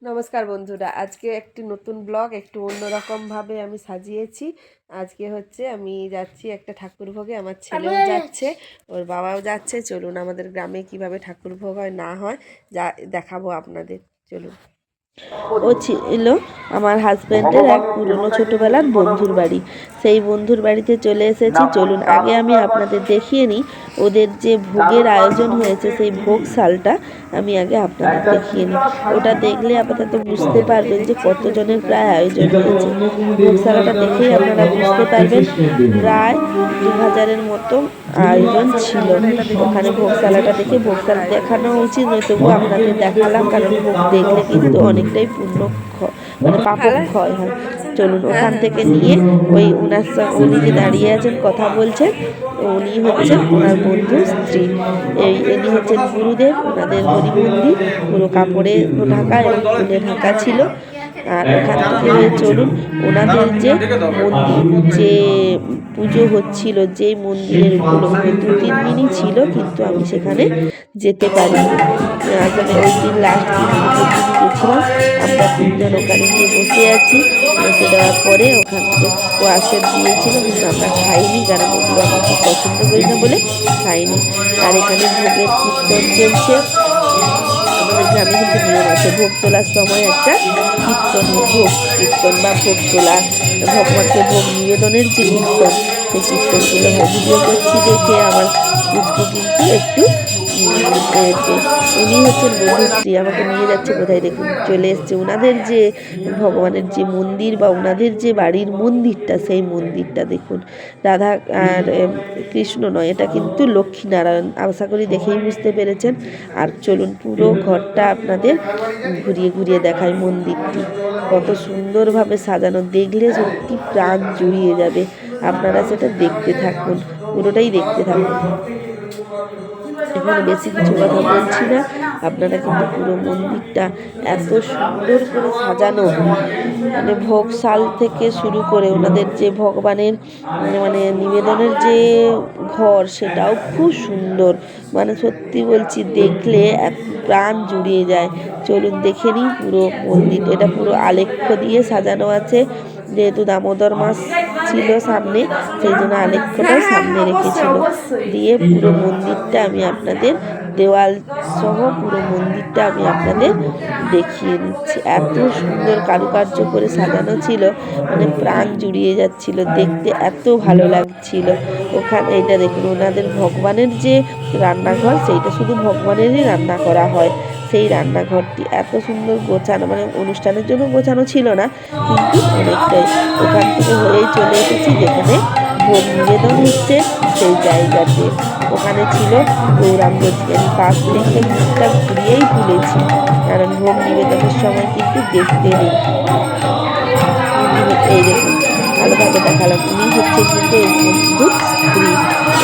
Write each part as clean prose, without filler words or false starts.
নমস্কার বন্ধুরা, আজকে একটি নতুন ব্লগ একটু অন্যরকমভাবে আমি সাজিয়েছি। আজকে হচ্ছে আমি যাচ্ছি একটা ঠাকুর ভোগে, আমার ছেলেও যাচ্ছে, ওর বাবাও যাচ্ছে। চলুন আমাদের গ্রামে কিভাবে ঠাকুর ভোগ হয় না হয় যা দেখাবো আপনাদের। চলুন। ও ছিল আমার হাজব্যান্ডের এক পুরনো ছোটোবেলার বন্ধুর বাড়ি। সেই বন্ধুর বাড়িতে চলে এসেছি। চলুন আগে আমি আপনাদের দেখিয়ে নিই ওদের যে ভোগের আয়োজন হয়েছে, সেই ভোগশালটা আমি আগে আপনাদের দেখিয়ে নিই। ওটা দেখলে আপাতত বুঝতে পারবেন যে কতজনের প্রায় আয়োজন হয়েছে। ভোগশালাটা দেখেই আপনারা বুঝতে পারবেন প্রায় 2000-এর মতো আয়োজন ছিল ওখানে। ভোগশালাটা দেখে ভোগশালা দেখানো উচিত নয়, তবুও আপনাদের দেখালাম, কারণ ভোগ দেখলে কিন্তু অনেকটাই পুণ্য মানে পাপক ক্ষয় হয়। চলুন ওখান থেকে নিয়ে ওই উনি যে দাঁড়িয়ে আছেন কথা বলছেন, উনি হচ্ছেন ওনার বন্ধুর স্ত্রী। ইনি হচ্ছেন গুরুদেব। ওনাদের হরি মন্দির পুরো কাপড়ে ঢাকা এবং ফুলে ঢাকা ছিল। আর ওখান থেকে চলুন ওনাদের যে মন্দির, যে পুজো হচ্ছিল, যেই মন্দিরের উপলক্ষে 2-3 দিনই ছিল, কিন্তু আমি সেখানে যেতে পারিনি। আসলে ওই দিন লাস্ট দিন পুজোর দিন গেছিলাম। আমরা 3জন ওখানে গিয়ে বসে আছি। বসে দেওয়ার পরে ওখান থেকে স্কোয়াশের দিয়েছিল, কিন্তু আমরা খাইনি, কারণ ওগুলো আমরা খুব পছন্দ করি না বলে খাইনি। আর এখানে ভোগের কীর্তন চলছে। আমাদের গ্রামে কিন্তু নিয়ম আছে, ভোগ তোলার সময় একটা কীর্তন বা ভোগ তোলা, ভগবানকে ভোগ নিবেদনের যে কীর্তন, সেই কীর্তনগুলো ভিডিও করছি দেখে আমার পুচকু কিন্তু একটু উনি হচ্ছেন বন্ধুশ্রী, আমাকে নিয়ে যাচ্ছে কোথায় দেখুন, চলে এসছে ওনাদের যে ভগবানের যে মন্দির বা ওনাদের যে বাড়ির মন্দিরটা, সেই মন্দিরটা দেখুন। রাধা আর কৃষ্ণ নয়, এটা কিন্তু লক্ষ্মীনারায়ণ, আশা করি দেখেই বুঝতে পেরেছেন। আর চলুন পুরো ঘরটা আপনাদের ঘুরিয়ে ঘুরিয়ে দেখাই। মন্দিরটি কত সুন্দরভাবে সাজানো, দেখলে সত্যি প্রাণ জুড়িয়ে যাবে। আপনারা সেটা দেখতে থাকুন, পুরোটাই দেখতে থাকুন। এখানে বেশি কিছু কথা বলছি না, আপনারা কিন্তু পুরো মন্দিরটা এত সুন্দর করে সাজানো, মানে ভোগশাল থেকে শুরু করে ওনাদের যে ভগবানের মানে নিবেদনের যে ঘর, সেটাও খুব সুন্দর। মানে সত্যি বলছি, দেখলে প্রাণ জুড়িয়ে যায়। চলুন দেখে নিই পুরো মন্দির। এটা পুরো আলেখ্য দিয়ে সাজানো আছে, যেহেতু দামোদর মাস ছিল সামনে, সেই জন্য আলেখ্যটাও সামনে রেখেছিল। দিয়ে পুরো মন্দিরটা আমি আপনাদের, দেওয়াল সহ পুরো মন্দিরটা আমি আপনাদের দেখিয়ে দিচ্ছি। এত সুন্দর কারুকার্য করে সাজানো ছিল, মানে প্রাণ জুড়িয়ে যাচ্ছিল, দেখতে এত ভালো লাগছিল। ওখানে এটা দেখুন, ওনাদের ভগবানের যে রান্নাঘর, সেইটা শুধু ভগবানেরই রান্না করা হয়। সেই রান্নাঘরটি এত সুন্দর গোছানো, মানে অনুষ্ঠানের জন্য গোছানো ছিল না, কিন্তু অনেকটাই। ওখান থেকে হয়েই চলে এসেছি যেখানে ভোগ নিবেদন হচ্ছে, সেই জায়গাতে। ওখানে ছিল গৌরাঙ্গজি। আমি পাশ থেকে মুখটা ঘুরিয়েই তুলেছি, কারণ ভোগ নিবেদনের সময় কিন্তু দেখতে নেই। এই দেখুন, ভালোভাবে দেখালাম, উনি হচ্ছে কিন্তু এই বন্ধুর স্ত্রী।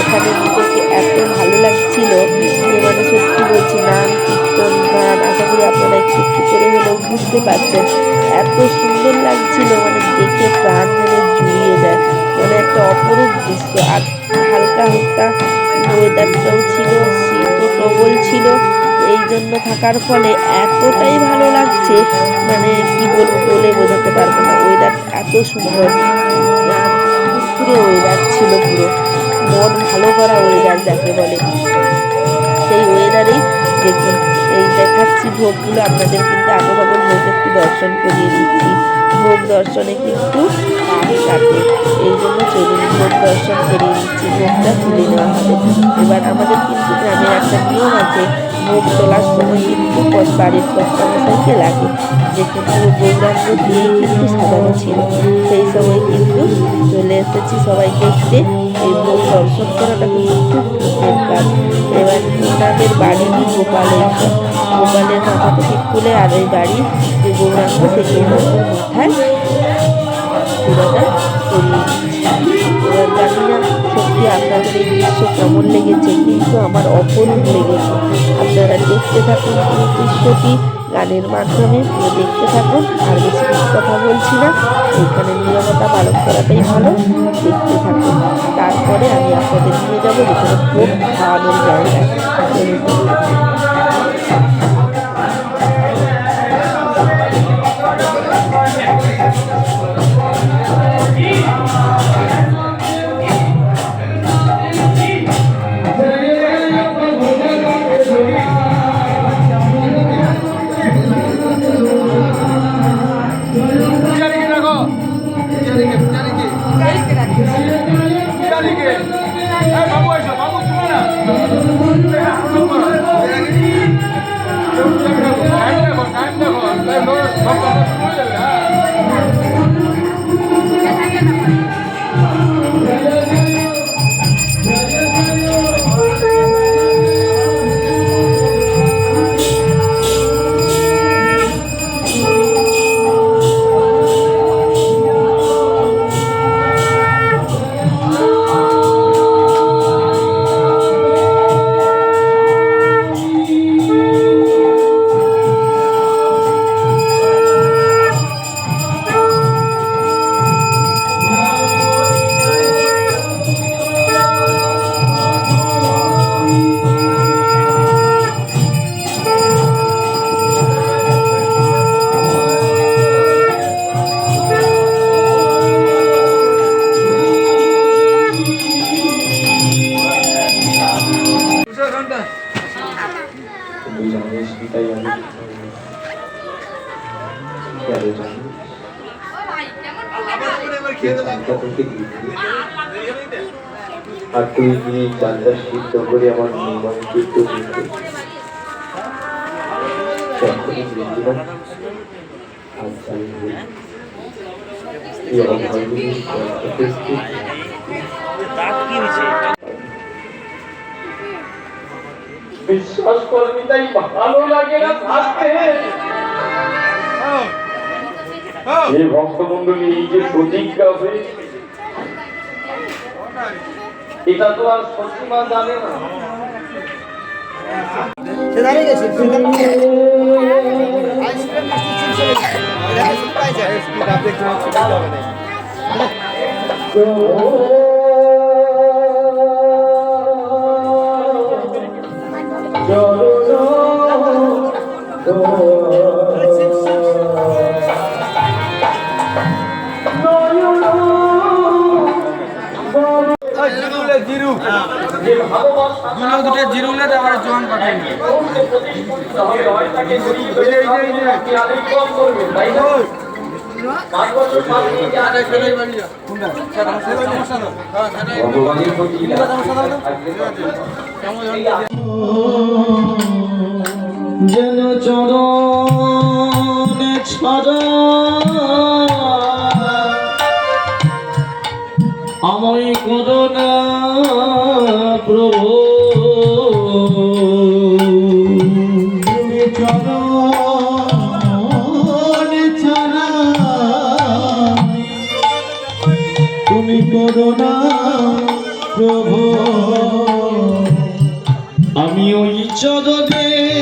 এখানে নিজেকে এত ভালো লাগছিল যে, মানে সত্যি বলছি, নাম কীর্তন গান, আশা করি আপনারা একটু একটু করে হলেও বুঝতে পারছেন। এত সুন্দর লাগছিল, মানে দেখে প্রাণ যেন জুড়িয়ে যায়, মানে একটা অপরূপ দৃশ্য। আর হালকা হালকা ওয়েদারটাও ছিল, শীতও প্রবল ছিল, এই জন্য থাকার ফলে এতটাই ভালো লাগছে, মানে কি বলবো, বলে বোঝাতে পারবো না। ওয়েদার এত সুন্দর, ফুরফুরে ওয়েদার ছিল, পুরো মন ভালো করা ওয়েদার যাকে বলে, সেই ওয়েদারেই দেখুন এই দেখাচ্ছি ভোগগুলো আপনাদের। কিন্তু আগেভাবে ভোগ একটু দর্শন করিয়ে দিচ্ছি। ভোগ দর্শনে কিন্তু পাপ কাটে, এই জন্য চলুন ভোগ দর্শন করিয়ে দিচ্ছি। ভোগটা তুলে নেওয়া হবে এবার। আমাদের কিন্তু গ্রামের একটা নিয়ম আছে, ভোগ তোলার সময় কিন্তু বাড়ির কর্তামশাইকে লাগে। দেখুন পুরো গৌরাঙ্গ দিয়েই কিন্তু সাজানো ছিল। সেই সময় কিন্তু চলে এসেছি সবাই দেখতে। এই ভোগ দর্শন করাটা কিন্তু খুব পুণ্যের কাজ। এবার ওনাদের বাড়িরই গোপালের মাথা থেকে খুলে, আর এই বাড়ির যে গৌরাঙ্গ, সেই গৌরাঙ্গের মাথায় পুরোটা করিয়ে দিচ্ছি। এবার জানি না সত্যি আপনাদের এই দৃশ্য কেমন লেগেছে, কিন্তু আমার অপরূপ লেগেছে। আপনারা দেখতে থাকুন পুরো দৃশ্যটি গানের মাধ্যমে, পুরো দেখতে থাকুন। আর বেশি কিছু কথা বলছি না, এখানে নীরবতা পালন করাটাই ভালো। দেখতে থাকুন, তারপরে আমি আপনাদের নিয়ে যাবো যেখানে ভোগ খাওয়ানোর জায়গায়। চালটা থেকে দিচ্ছি আর তুই গিয়ে চালটা সিদ্ধ করে আমার নিমন্ত্রিত দিতে তখনই বুঝলাম আচ্ছা বিশ্বাস করবি তাই ভালো লাগে না থাকতে এই ভক্তমন্ডলী এই যে প্রতিজ্ঞা হবে এটা তো আর সত্যিমা জানে না যেন চরণে ছাড়া আমায় করোনা প্রভু চরণে ছাড়া তুমি করোনা প্রভু আমি ওই চরণে